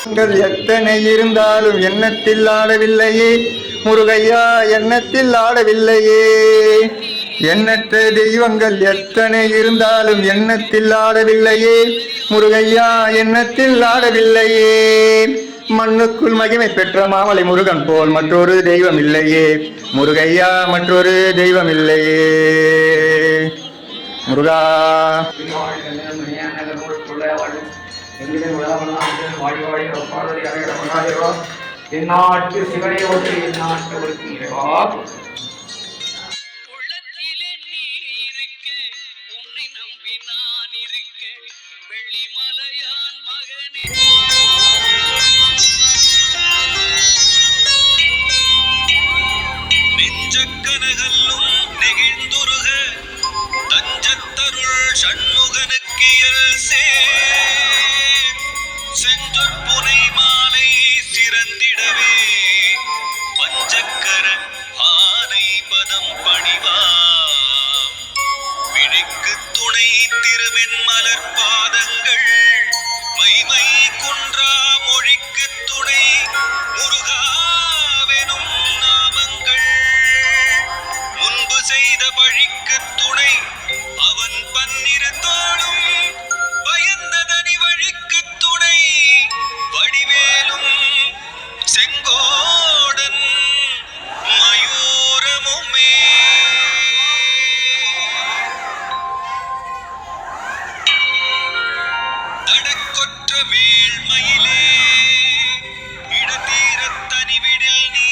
எத்தனை இருந்தாலும் எண்ணத்தில் ஆடவில்லையே முருகையா, எண்ணத்தில் ஆடவில்லையே. எண்ணற்ற தெய்வங்கள் எத்தனை இருந்தாலும் எண்ணத்தில் ஆடவில்லையே முருகையா, எண்ணத்தில் ஆடவில்லையே. மண்ணுக்குள் மகிமை பெற்ற மாமலை முருகன் போல் மற்றொரு தெய்வம் இல்லையே முருகையா, மற்றொரு தெய்வம் இல்லையே. முருகா எந்நாட்டு சிவனை ஒன்று எந்நாட்டவருக்கு இறைவா. நெஞ்சக்கனகல்லும் நெகிழ்ந்துருக தஞ்சத்தருள் சண்முகனுக்கியல் செஞ்சொற்புனை மாலை சிறந்திடவே பஞ்சக்கர ஆனை பதம் பணிவாம் விழிக்கு துணை திருமென் மலர் பாதங்கள் மைமை குன்றா மொழிக்கு துணை முருகாவெனும் நாமங்கள் முன்பு செய்த பழிக்கு துணை அவன் பன்னிரு தோளும் பயந்ததனி வழிக்கு துணை வடிவேலும் செங்கோடன் மயூரமுமே. தடக்கொற்ற வேள்மயிலே இடத்தீரத் தனிவிடில் நீ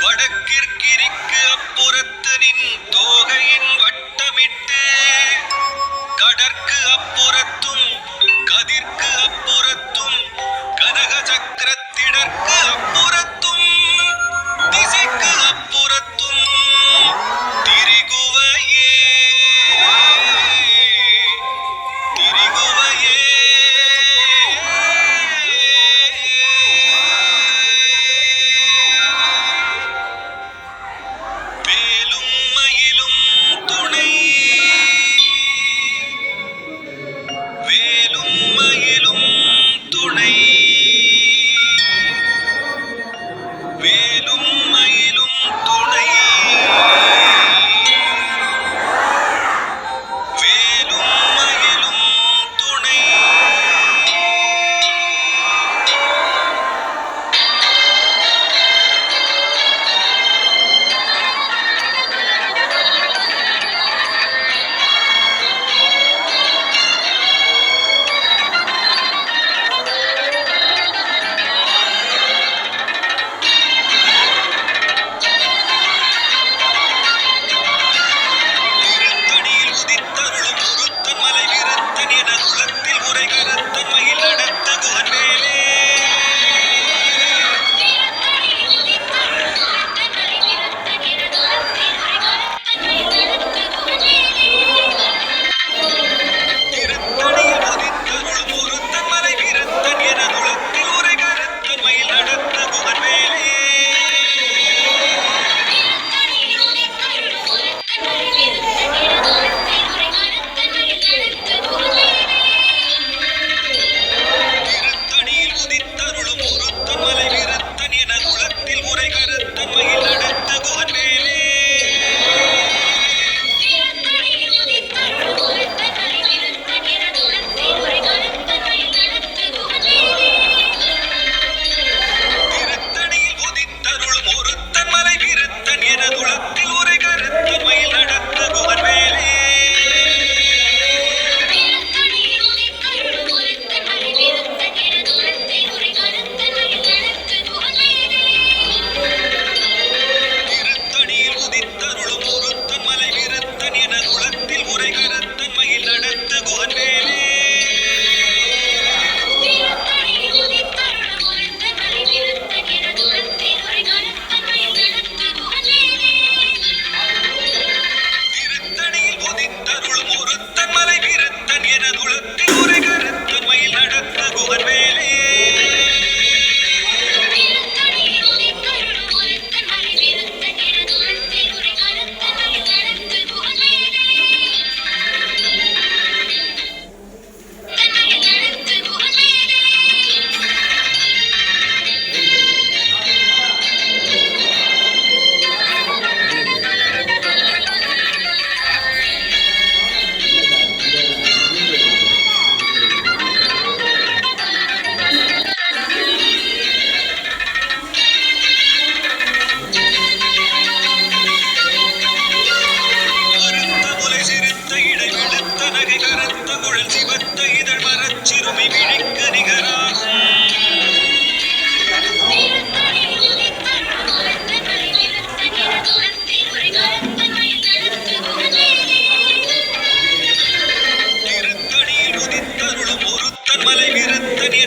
வடக்கிற்கிரிக்கு அப்புறத்து நின் தோகையின் வட்டமிட்டு கடற்கு அப்புறத்தும் கதிர்க்கு அப்புறத்தும் கனக சக்கரத்திடற்கு அப்புறத்தும் திசைக்கு அப்புறத்தும் திரிகுவையே திரிகுவையே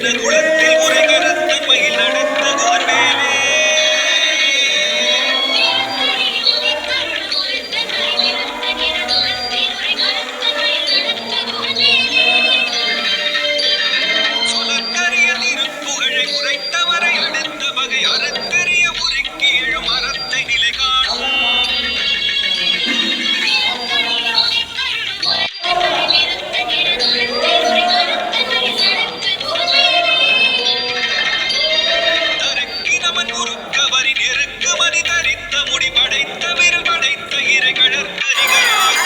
எனதுளத்தில் உரை கருத்தன்மையில் நடத்து குகன்வேலே. சுலக்கரிய திருப்புகழை உரைத்தவரை அடுத்த வகை அறுத்தெறிய உருக்கி எழும் அறத்தை நிலை காணும். தருக்கினவன் உருக்கவரி நெருக்கு மணி தரித்த முடி படைத்த விரல் படைத்த இறை கழற்கு நிகராகும்.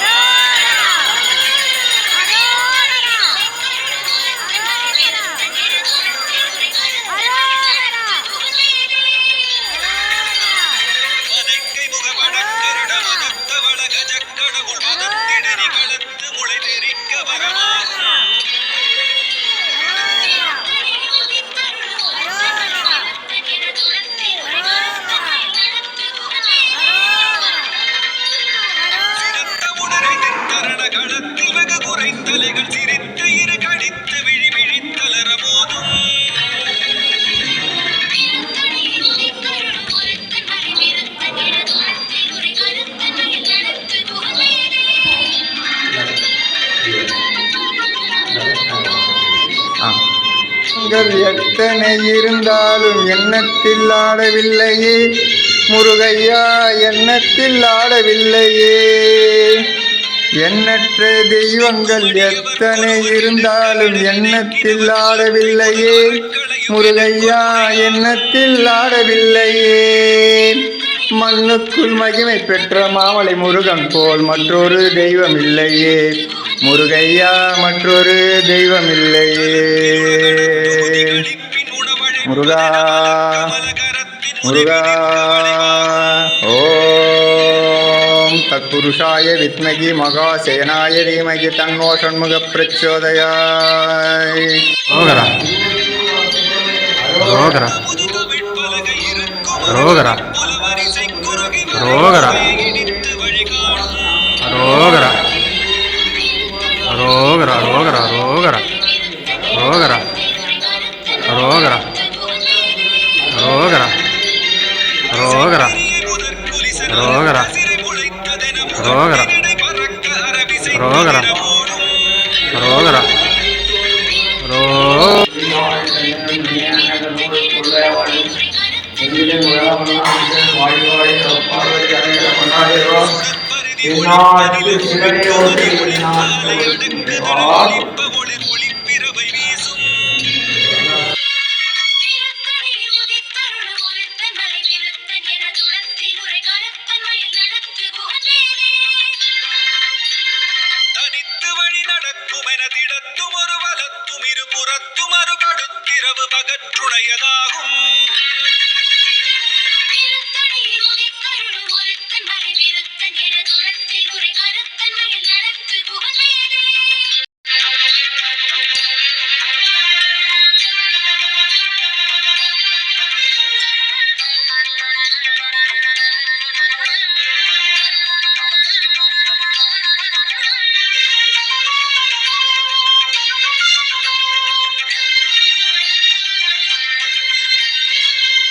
மதக்கை முகமடக்கரட மதத்தவள கஜக்கடவுள் மதத்திடறி களத்து முளை தெரிக்க வரமாகும். சினத்த உணரை நித்தரண களத்தில் வெகு குறைத்தலைகள் சிரித்த இரு கடித்து விழி விழித்தலர மோதும். நீங்கள் எத்தனை இருந்தாலும் எண்ணத்தில் ஆடவில்லையே முருகையா, எண்ணத்தில் ஆடவில்லையே. எண்ணற்ற தெய்வங்கள் எத்தனை இருந்தாலும் எண்ணத்தில் ஆடவில்லையே முருகையா, எண்ணத்தில் ஆடவில்லையே. மண்ணுக்குள் மகிமை பெற்ற மாமலை முருகன் போல் மற்றொரு தெய்வம் இல்லையே முருகையா, மற்றொரு தெய்வம் இல்லையே. முருகா முருகா. ஓம் தத்புருஷாய வித்மகி மகாசேனாய தீமகி தன்னோ ஷண்முக பிரச்சோதயாய். ரோகரா ரோகரா ரோகரா ரோகரா ரோகரா ரோகரா ரோகரா ரோகரா ரோகரா ரோகரா ரோகரா ரோகரா ரோகரா ரோகரா ரோகரா ரோகரா தனித்து வழி நடக்கும் என திடத்தும் ஒரு வலத்தும் இருபுறத்தும் அருகடுத்திரவு பகற்றுணையதாகும்.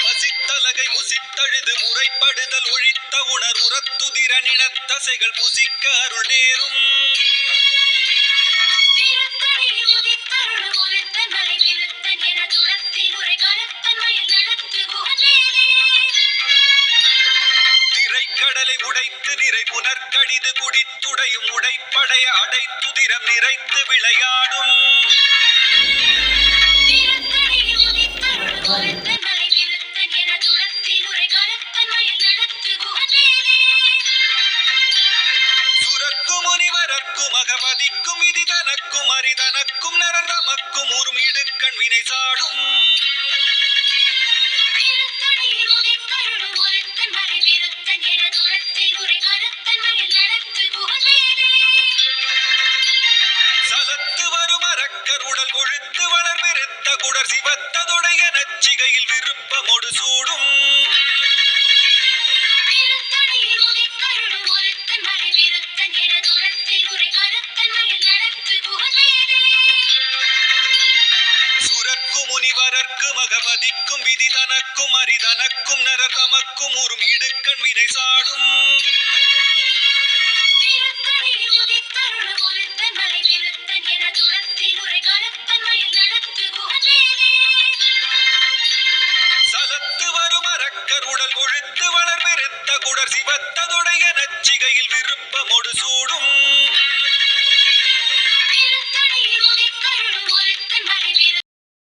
பசித்தலகை முசித்தழுது முறைப்படுதல் ஒழித்த உணர் உரத்துதிர நினத்தசைகள் புசிக்க அருள் நேரும். திரைக்கடலை உடைத்து நிறை புனர்கடிது குடித்துடையும் உடைப்படைய அடைத்துதிரம் நிறைத்து விளையாடும். சுரக்கும் முனிவரர்க்கும் அகமதிக்கும் விதி தனக்கும் அரிதனக்கும் நரர் தமக்கும் உறும் இடுக்கண் வினை சாடும். சலத்து வரும் அரக்கர் உடல் கொழுத்து வளர் பெருத்த குடர் சிவத்ததுடைய நச்சிகையில் விருப்பமொடு சூடும். சுரக்கு முனி முனிவரர்க்கு மகபதிக்கும் விதி தனக்கும் அரிதனக்கும் நரர் தமக்கும் உறும் இடுக்கண் வினை சாடும் சலத்து வரும் அரக்கர் உடல் கொழுத்து வளர் பெருத்த குடர் சிவத்ததுடைய நச்சிகையில் விருப்பமொடு சூடும்